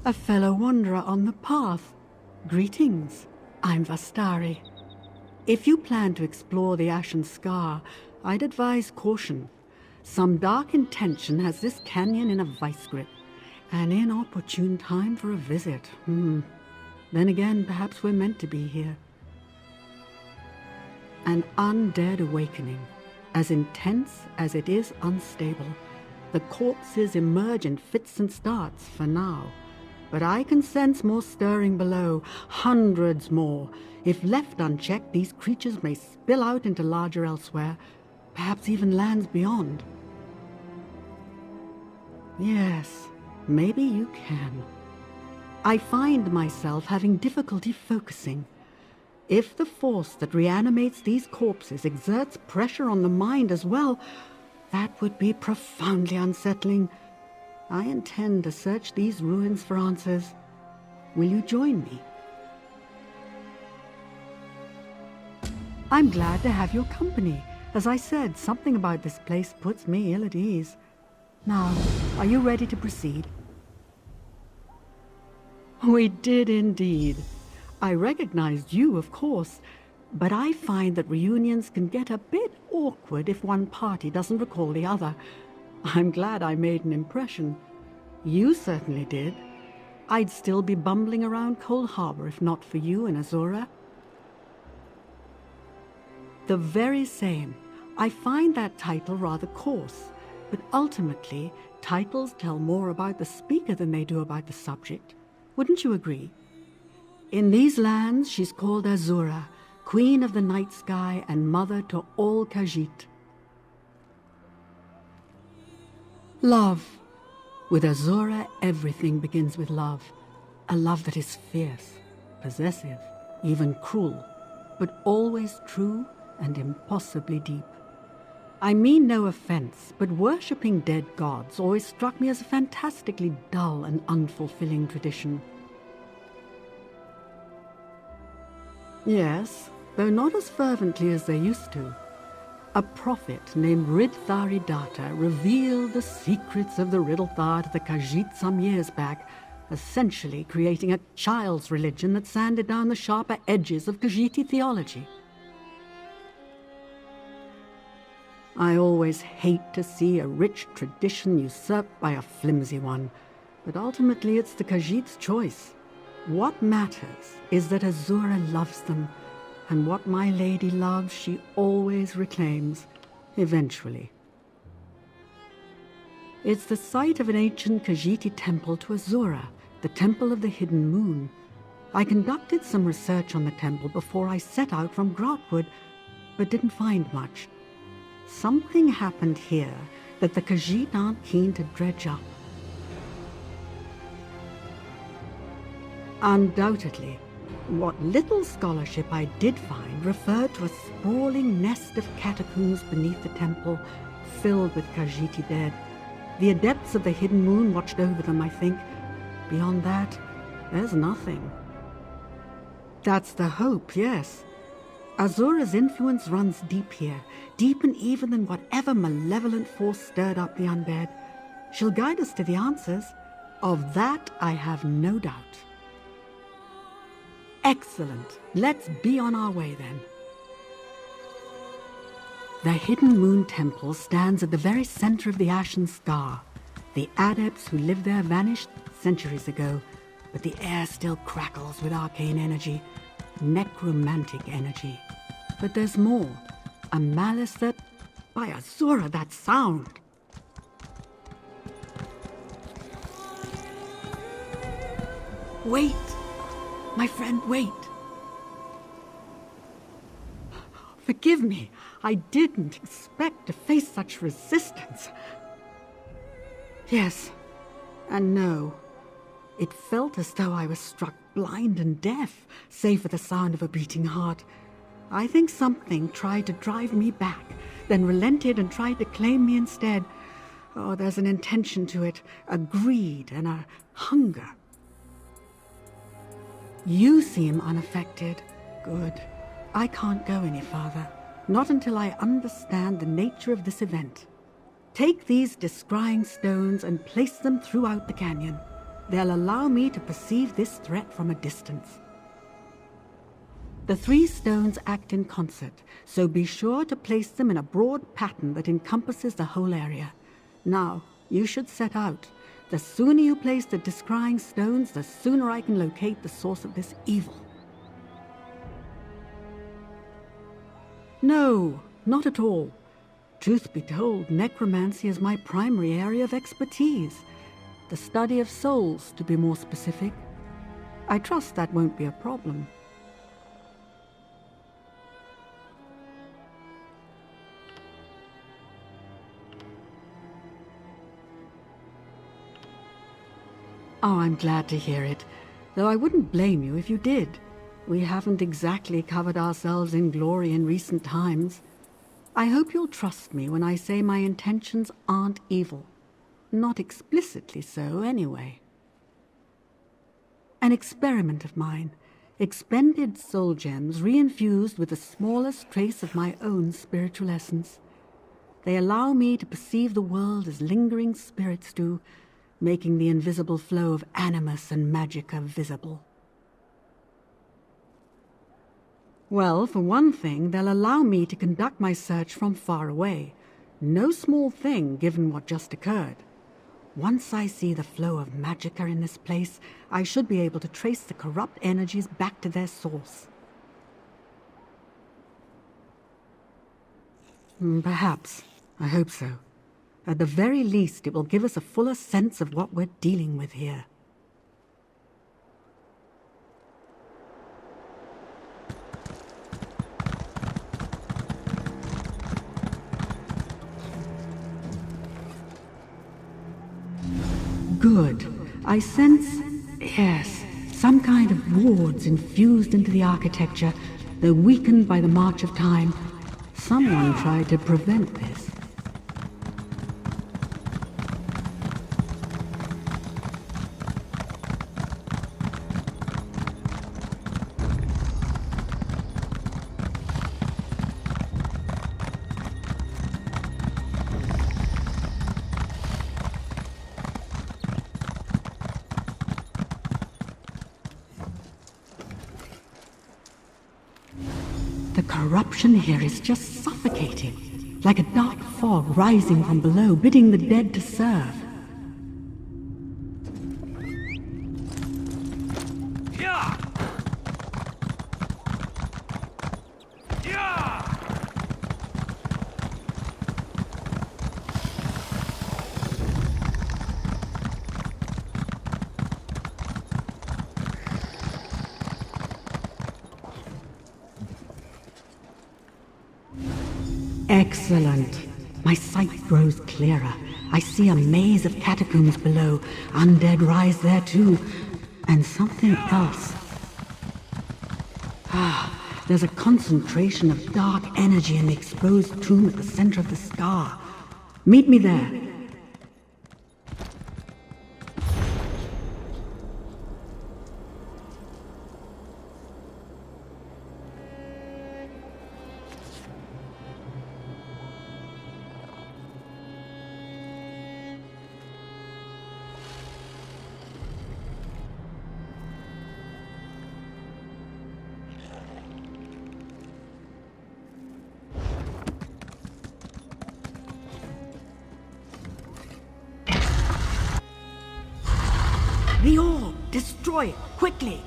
A fellow wanderer on the path. Greetings, I'm Vastarie. If you plan to explore the Ashen Scar, I'd advise caution. Some dark intention has this canyon in a vice grip. An inopportune time for a visit. Then again, perhaps we're meant to be here. An undead awakening, as intense as it is unstable. The corpses emerge in fits and starts for now. But I can sense more stirring below, hundreds more. If left unchecked, these creatures may spill out into larger Elsweyr, perhaps even lands beyond. Yes, maybe you can. I find myself having difficulty focusing. If the force that reanimates these corpses exerts pressure on the mind as well, that would be profoundly unsettling. I intend to search these ruins for answers. Will you join me? I'm glad to have your company. As I said, something about this place puts me ill at ease. Now, are you ready to proceed? We did indeed. I recognized you, of course, but I find that reunions can get a bit awkward if one party doesn't recall the other. I'm glad I made an impression. You certainly did. I'd still be bumbling around Cold Harbor if not for you and Azurah. The very same. I find that title rather coarse, but ultimately, titles tell more about the speaker than they do about the subject. Wouldn't you agree? In these lands, she's called Azurah, Queen of the Night Sky and Mother to all Khajiiti. Love. With Azurah, everything begins with love. A love that is fierce, possessive, even cruel, but always true and impossibly deep. I mean no offense, but worshipping dead gods always struck me as a fantastically dull and unfulfilling tradition. Yes, though not as fervently as they used to. A prophet named Vastarie revealed the secrets of the Riddlethar to the Khajiiti some years back, essentially creating a child's religion that sanded down the sharper edges of Khajiiti theology. I always hate to see a rich tradition usurped by a flimsy one, but ultimately it's the Khajiiti's choice. What matters is that Azurah loves them, and what my lady loves she always reclaims, eventually. It's the site of an ancient Khajiiti temple to Azurah, the Temple of the Hidden Moon. I conducted some research on the temple before I set out from Grotwood, but didn't find much. Something happened here that the Khajiiti aren't keen to dredge up. Undoubtedly, what little scholarship I did find referred to a sprawling nest of catacombs beneath the temple, filled with Khajiiti dead. The adepts of the Hidden Moon watched over them, I think. Beyond that, there's nothing. That's the hope, yes. Azurah's influence runs deep here, deep and even than whatever malevolent force stirred up the undead. She'll guide us to the answers. Of that I have no doubt. Excellent. Let's be on our way then. The Hidden Moon Temple stands at the very center of the Ashen Scar. The adepts who lived there vanished centuries ago, but the air still crackles with arcane energy, necromantic energy. But there's more. A malice that... By Azurah, that sound! Wait! My friend, wait! Forgive me. I didn't expect to face such resistance. Yes, and no. It felt as though I was struck blind and deaf, save for the sound of a beating heart. I think something tried to drive me back, then relented and tried to claim me instead. Oh, there's an intention to it, a greed and a hunger. You seem unaffected. Good. I can't go any farther, not until I understand the nature of this event. Take these descrying stones and place them throughout the canyon. they'll allow me to perceive this threat from a distance. The 3 stones act in concert, so be sure to place them in a broad pattern that encompasses the whole area. Now, you should set out. The sooner you place the descrying stones, the sooner I can locate the source of this evil. No, not at all. Truth be told, necromancy is my primary area of expertise. The study of souls, to be more specific. I trust that won't be a problem. Oh, I'm glad to hear it, though I wouldn't blame you if you did. We haven't exactly covered ourselves in glory in recent times. I hope you'll trust me when I say my intentions aren't evil. Not explicitly so, anyway. An experiment of mine. Expended soul gems reinfused with the smallest trace of my own spiritual essence. They allow me to perceive the world as lingering spirits do, making the invisible flow of animus and magica visible. Well, for one thing, they'll allow me to conduct my search from far away. No small thing, given what just occurred. Once I see the flow of magica in this place, I should be able to trace the corrupt energies back to their source. Perhaps. I hope so. At the very least, it will give us a fuller sense of what we're dealing with here. Good. I sense, yes, some kind of wards infused into the architecture, though weakened by the march of time. Someone tried to prevent this. The corruption here is just suffocating, like a dark fog rising from below, bidding the dead to serve. Excellent. My sight grows clearer. I see a maze of catacombs below. Undead rise there too. And something else. There's a concentration of dark energy in the exposed tomb at the center of the scar. Meet me there. The orb! Destroy it! Quickly!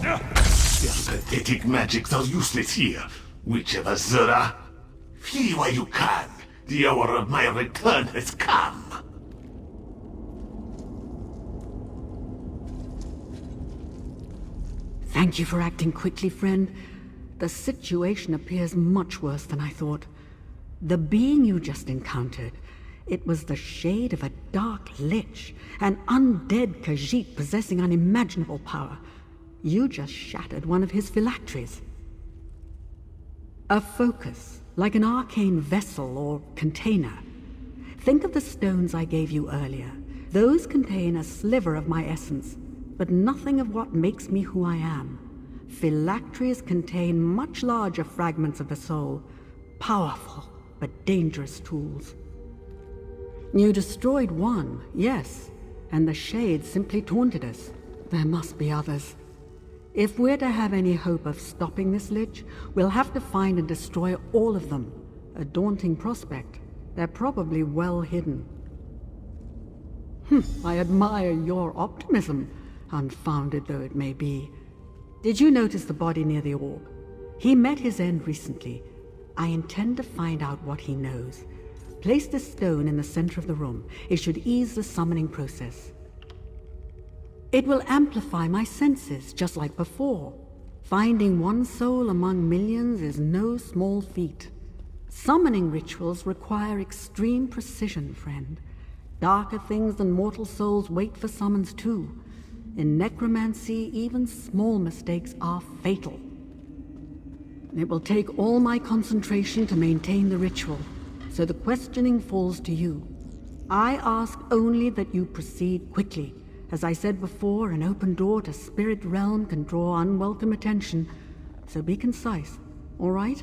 Their pathetic magics are useless here, witch of Azurah. Flee while you can. The hour of my return has come. Thank you for acting quickly, friend. The situation appears much worse than I thought. The being you just encountered, it was the shade of a dark lich, an undead Khajiiti possessing unimaginable power. You just shattered one of his phylacteries. A focus, like an arcane vessel or container. Think of the stones I gave you earlier. Those contain a sliver of my essence, but nothing of what makes me who I am. Phylacteries contain much larger fragments of the soul, powerful, but dangerous tools. You destroyed one, yes, and the Shade simply taunted us. There must be others. If we're to have any hope of stopping this lich, we'll have to find and destroy all of them. A daunting prospect. They're probably well hidden. I admire your optimism, unfounded though it may be. Did you notice the body near the orb? He met his end recently. I intend to find out what he knows. Place this stone in the center of the room. It should ease the summoning process. It will amplify my senses, just like before. Finding one soul among millions is no small feat. Summoning rituals require extreme precision, friend. Darker things than mortal souls wait for summons too. In necromancy, even small mistakes are fatal. It will take all my concentration to maintain the ritual, so the questioning falls to you. I ask only that you proceed quickly. As I said before, an open door to spirit realm can draw unwelcome attention, so be concise, all right?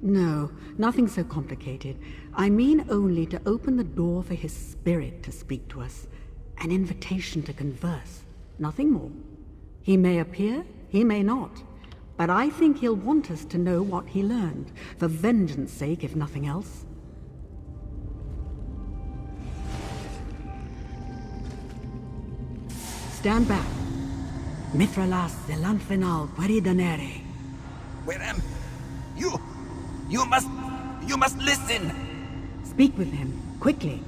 No, nothing so complicated. I mean only to open the door for his spirit to speak to us. An invitation to converse, nothing more. He may appear, he may not. But I think he'll want us to know what he learned, for vengeance sake, if nothing else. Stand back. Mithralas zelanthenal queridanere. Where am you? You must listen. Speak with him, quickly.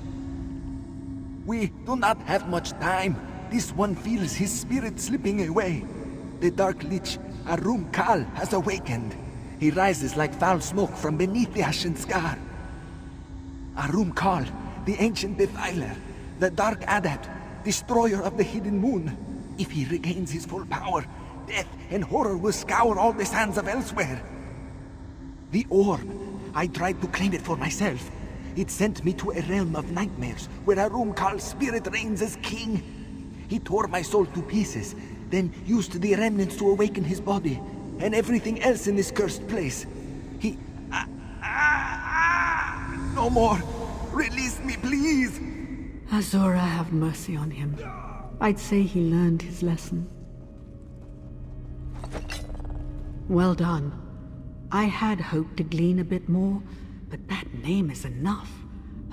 We do not have much time. This one feels his spirit slipping away. The dark lich, Arum Kal, has awakened. He rises like foul smoke from beneath the Ashen Scar. Arum Kal, the ancient defiler, the dark adept, destroyer of the hidden moon. If he regains his full power, death and horror will scour all the sands of Elsweyr. The orb, I tried to claim it for myself. It sent me to a realm of nightmares, where Arum Kal's spirit reigns as king. He tore my soul to pieces, then used the remnants to awaken his body, and everything else in this cursed place. He... No more! Release me, please! Azurah, have mercy on him. I'd say he learned his lesson. Well done. I had hoped to glean a bit more, but that name is enough.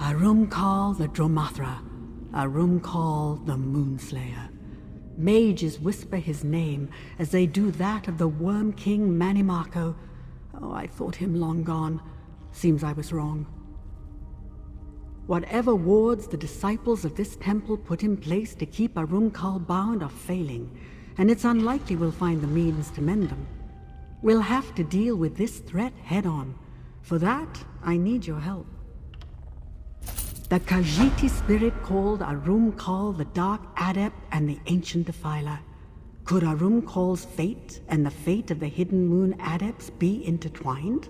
Arum Kal the Dromathra. Arum Kal the Moonslayer. Mages whisper his name as they do that of the Worm King Manimako. Oh, I thought him long gone. Seems I was wrong. Whatever wards the disciples of this temple put in place to keep Arum Kal bound are failing, and it's unlikely we'll find the means to mend them. We'll have to deal with this threat head-on. For that, I need your help. The Khajiiti spirit called Arum Kal the Dark Adept and the Ancient Defiler. Could Arum Kal's fate and the fate of the Hidden Moon Adepts be intertwined?